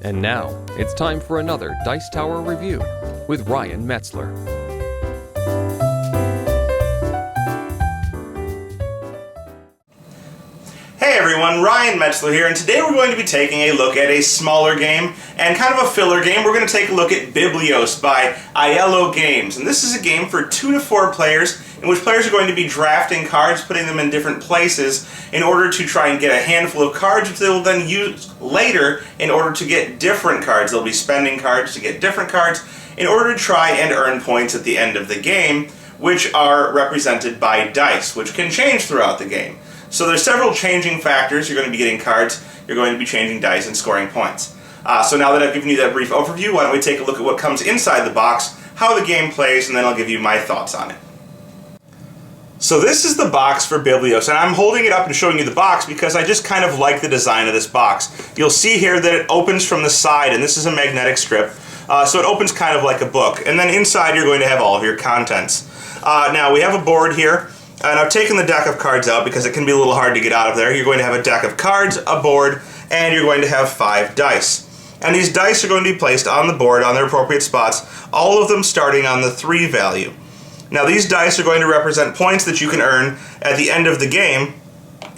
And now, it's time for another Dice Tower review with Ryan Metzler. Hey everyone, Ryan Metzler here, and today we're going to be taking a look at a smaller game and kind of a filler game. We're going to take a look at Biblios by Aiello Games, and this is a game for 2 to 4 players in which players are going to be drafting cards, putting them in different places in order to try and get a handful of cards which they will then use later in order to get different cards. They'll be spending cards to get different cards in order to try and earn points at the end of the game, which are represented by dice, which can change throughout the game. So there's several changing factors. You're going to be getting cards, you're going to be changing dice and scoring points. So now that I've given you that brief overview, why don't we take a look at what comes inside the box, how the game plays, and then I'll give you my thoughts on it. So this is the box for Biblios, and I'm holding it up and showing you the box because I just kind of like the design of this box. You'll see here that it opens from the side, and this is a magnetic strip, so it opens kind of like a book. And then inside you're going to have all of your contents. Now we have a board here, and I've taken the deck of cards out because it can be a little hard to get out of there. You're going to have a deck of cards, a board, and you're going to have 5 dice. And these dice are going to be placed on the board on their appropriate spots, all of them starting on the 3 value. Now these dice are going to represent points that you can earn at the end of the game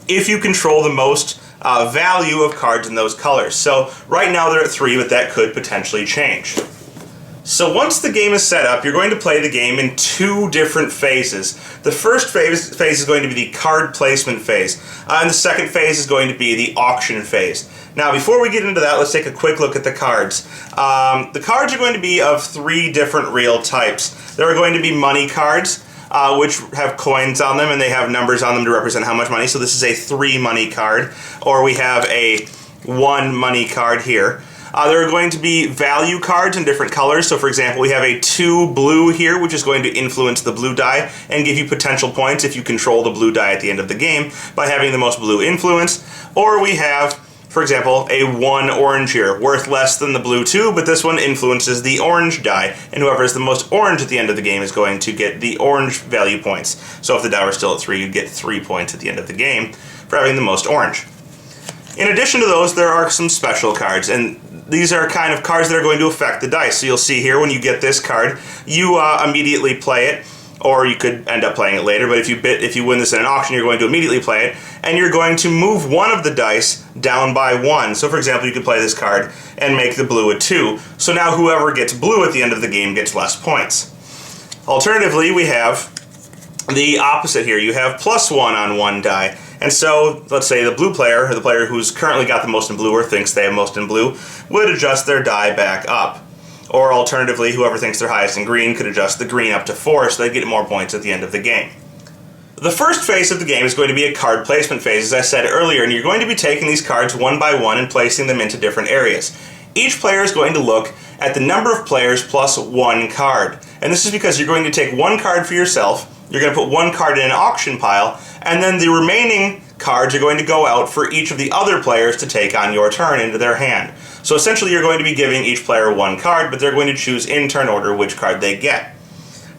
if you control the most value of cards in those colors. So right now they're at 3, but that could potentially change. So once the game is set up, you're going to play the game in 2 different phases. The first phase is going to be the card placement phase, and the second phase is going to be the auction phase. Now before we get into that, let's take a quick look at the cards. The cards are going to be of 3 different real types. There are going to be money cards, which have coins on them and they have numbers on them to represent how much money. So this is a 3 money card, or we have a 1 money card here. There are going to be value cards in different colors. So for example, we have a 2 blue here, which is going to influence the blue die and give you potential points if you control the blue die at the end of the game by having the most blue influence. Or we have, for example, a 1 orange here, worth less than the blue 2, but this one influences the orange die, and whoever is the most orange at the end of the game is going to get the orange value points. So if the die were still at 3, you'd get 3 points at the end of the game for having the most orange. In addition to those, there are some special cards, and these are kind of cards that are going to affect the dice. So you'll see here when you get this card, you immediately play it, or you could end up playing it later, but if you win this in an auction, you're going to immediately play it, and you're going to move one of the dice down by 1. So for example, you could play this card and make the blue a 2. So now whoever gets blue at the end of the game gets less points. Alternatively, we have the opposite here. You have +1 on 1 die. And so, let's say the blue player, or the player who's currently got the most in blue or thinks they have most in blue, would adjust their die back up. Or alternatively, whoever thinks they're highest in green could adjust the green up to 4 so they get more points at the end of the game. The first phase of the game is going to be a card placement phase, as I said earlier, and you're going to be taking these cards one by one and placing them into different areas. Each player is going to look at the number of players plus 1 card. And this is because you're going to take 1 card for yourself, you're going to put 1 card in an auction pile, and then the remaining cards are going to go out for each of the other players to take on your turn into their hand. So essentially you're going to be giving each player 1 card, but they're going to choose in turn order which card they get.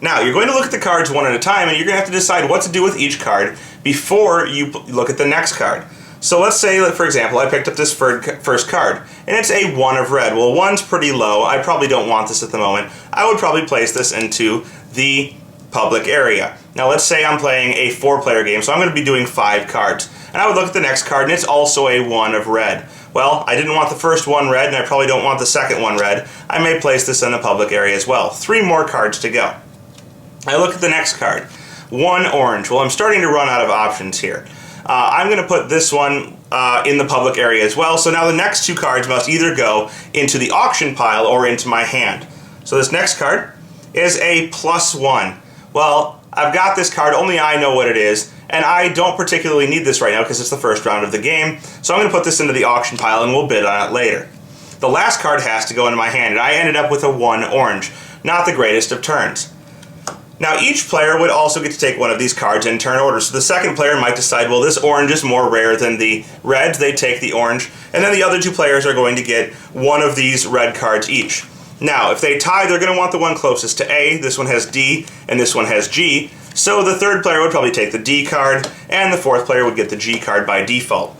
Now you're going to look at the cards one at a time, and you're going to have to decide what to do with each card before you look at the next card. So let's say that, for example, I picked up this first card, and it's a 1 of red. Well, 1's pretty low. I probably don't want this at the moment. I would probably place this into the public area. Now let's say I'm playing a 4-player game, so I'm going to be doing 5 cards. And I would look at the next card, and it's also a 1 of red. Well, I didn't want the first 1 red, and I probably don't want the second 1 red. I may place this in the public area as well. 3 more cards to go. I look at the next card. 1 orange. Well, I'm starting to run out of options here. I'm going to put this one in the public area as well, so now the next 2 cards must either go into the auction pile or into my hand. So this next card is a +1. Well, I've got this card, only I know what it is, and I don't particularly need this right now because it's the first round of the game, so I'm going to put this into the auction pile and we'll bid on it later. The last card has to go into my hand, and I ended up with a 1 orange. Not the greatest of turns. Now each player would also get to take one of these cards in turn order, so the second player might decide, well, this orange is more rare than the red, they take the orange, and then the other 2 players are going to get one of these red cards each. Now, if they tie, they're going to want the one closest to A. This one has D, and this one has G. So the third player would probably take the D card, and the fourth player would get the G card by default.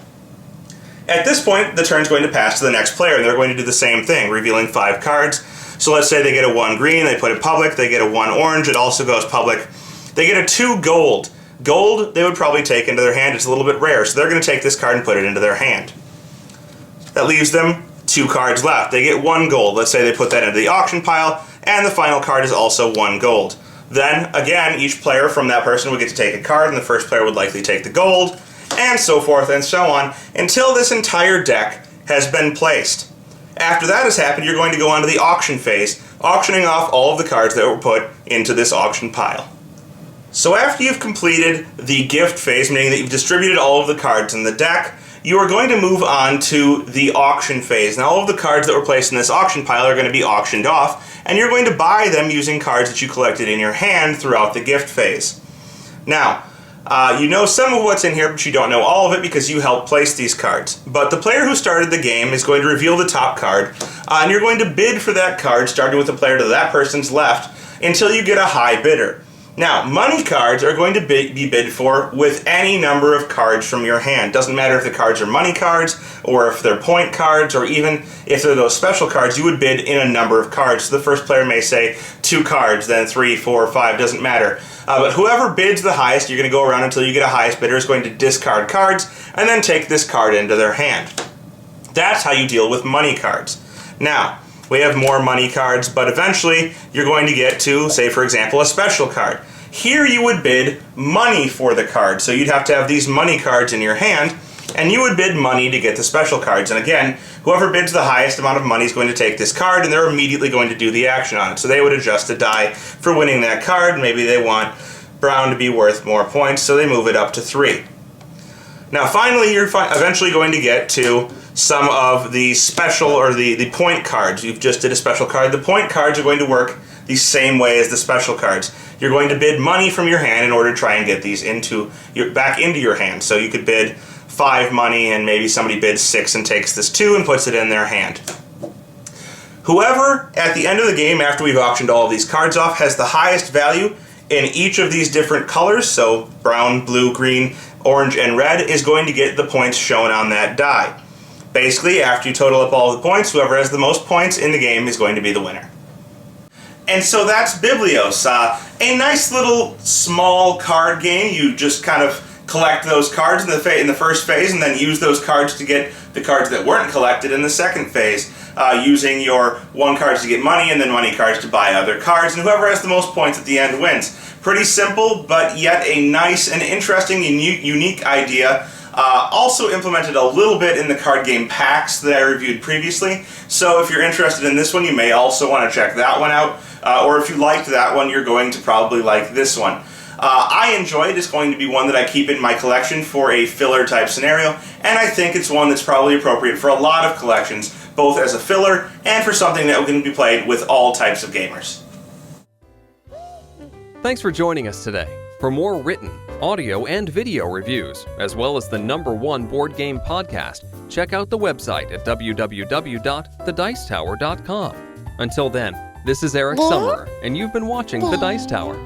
At this point, the turn's going to pass to the next player, and they're going to do the same thing, revealing 5 cards. So let's say they get a 1 green, they put it public, they get a 1 orange, it also goes public. They get a 2 gold. Gold, they would probably take into their hand. It's a little bit rare, so they're going to take this card and put it into their hand. That leaves them 2 cards left. They get 1 gold. Let's say they put that into the auction pile, and the final card is also 1 gold. Then, again, each player from that person would get to take a card, and the first player would likely take the gold, and so forth and so on, until this entire deck has been placed. After that has happened, you're going to go on to the auction phase, auctioning off all of the cards that were put into this auction pile. So after you've completed the gift phase, meaning that you've distributed all of the cards in the deck, you are going to move on to the auction phase. Now all of the cards that were placed in this auction pile are going to be auctioned off, and you're going to buy them using cards that you collected in your hand throughout the gift phase. Now, you know some of what's in here, but you don't know all of it because you helped place these cards. But the player who started the game is going to reveal the top card, and you're going to bid for that card, starting with the player to that person's left, until you get a high bidder. Now, money cards are going to be bid for with any number of cards from your hand. Doesn't matter if the cards are money cards, or if they're point cards, or even if they're those special cards, you would bid in a number of cards. So the first player may say 2 cards, then 3, 4, 5, doesn't matter. But whoever bids the highest, you're going to go around until you get a highest bidder, is going to discard cards, and then take this card into their hand. That's how you deal with money cards. Now, we have more money cards, but eventually you're going to get to, say for example, a special card. Here you would bid money for the card, so you'd have to have these money cards in your hand, and you would bid money to get the special cards. And again, whoever bids the highest amount of money is going to take this card, and they're immediately going to do the action on it. So they would adjust a die for winning that card. Maybe they want brown to be worth more points, so they move it up to 3. Now finally, you're eventually going to get to some of the special, or the point cards. You've just did a special card. The point cards are going to work the same way as the special cards. You're going to bid money from your hand in order to try and get these back into your hand. So you could bid 5 money, and maybe somebody bids 6 and takes this 2 and puts it in their hand. Whoever, at the end of the game, after we've auctioned all of these cards off, has the highest value in each of these different colors, so brown, blue, green, orange, and red, is going to get the points shown on that die. Basically, after you total up all of the points, whoever has the most points in the game is going to be the winner. And so that's Biblios, a nice little small card game. You just kind of collect those cards in the first phase, and then use those cards to get the cards that weren't collected in the second phase, using your 1 cards to get money, and then money cards to buy other cards, and whoever has the most points at the end wins. Pretty simple, but yet a nice and interesting, unique idea. Also implemented a little bit in the card game packs that I reviewed previously, so if you're interested in this one, you may also want to check that one out, or if you liked that one, you're going to probably like this one. I enjoy it. It's going to be one that I keep in my collection for a filler type scenario, and I think it's one that's probably appropriate for a lot of collections, both as a filler and for something that can be played with all types of gamers. Thanks for joining us today. For more written, audio, and video reviews, as well as the #1 board game podcast, check out the website at www.thedicetower.com. Until then, this is Eric Summerer, and you've been watching The Dice Tower.